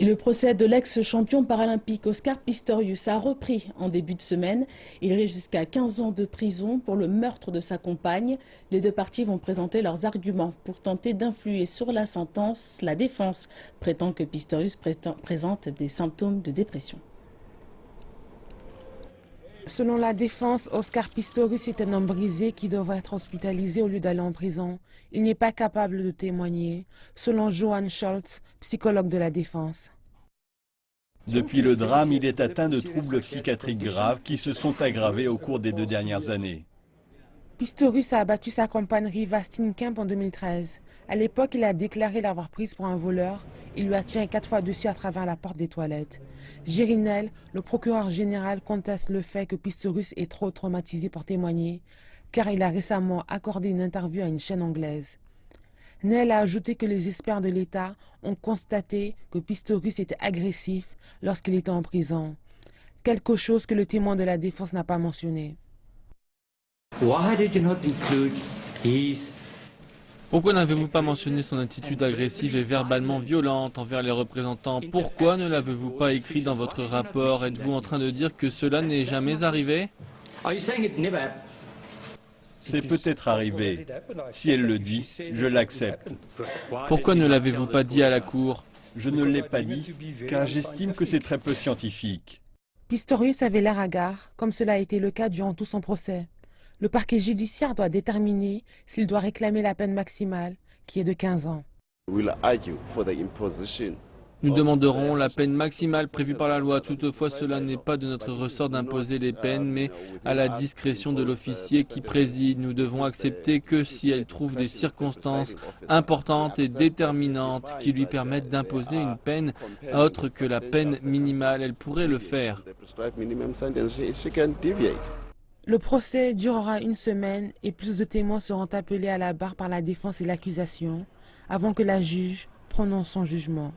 Et le procès de l'ex-champion paralympique Oscar Pistorius a repris en début de semaine. Il risque jusqu'à 15 ans de prison pour le meurtre de sa compagne. Les deux parties vont présenter leurs arguments pour tenter d'influer sur la sentence. La défense prétend que Pistorius présente des symptômes de dépression. Selon la défense, Oscar Pistorius est un homme brisé qui devrait être hospitalisé au lieu d'aller en prison. Il n'est pas capable de témoigner, selon Johann Scholz, psychologue de la défense. Depuis le drame, il est atteint de troubles psychiatriques graves qui se sont aggravés au cours des 2 dernières années. Pistorius a abattu sa compagne Riva Steenkamp en 2013. À l'époque, il a déclaré l'avoir prise pour un voleur. Il lui a tiré 4 fois dessus à travers la porte des toilettes. Jerry Nell, le procureur général, conteste le fait que Pistorius est trop traumatisé pour témoigner, car il a récemment accordé une interview à une chaîne anglaise. Nell a ajouté que les experts de l'État ont constaté que Pistorius était agressif lorsqu'il était en prison, quelque chose que le témoin de la défense n'a pas mentionné. Pourquoi n'avez-vous pas mentionné son attitude agressive et verbalement violente envers les représentants? Pourquoi ne l'avez-vous pas écrit dans votre rapport? Êtes-vous en train de dire que cela n'est jamais arrivé? C'est peut-être arrivé. Si elle le dit, je l'accepte. Pourquoi ne l'avez-vous pas dit à la cour? Je ne l'ai pas dit car j'estime que c'est très peu scientifique. Pistorius avait l'air hagard, comme cela a été le cas durant tout son procès. Le parquet judiciaire doit déterminer s'il doit réclamer la peine maximale, qui est de 15 ans. Nous demanderons la peine maximale prévue par la loi. Toutefois, cela n'est pas de notre ressort d'imposer les peines, mais à la discrétion de l'officier qui préside. Nous devons accepter que si elle trouve des circonstances importantes et déterminantes qui lui permettent d'imposer une peine autre que la peine minimale, elle pourrait le faire. Le procès durera une semaine et plus de témoins seront appelés à la barre par la défense et l'accusation avant que la juge prononce son jugement.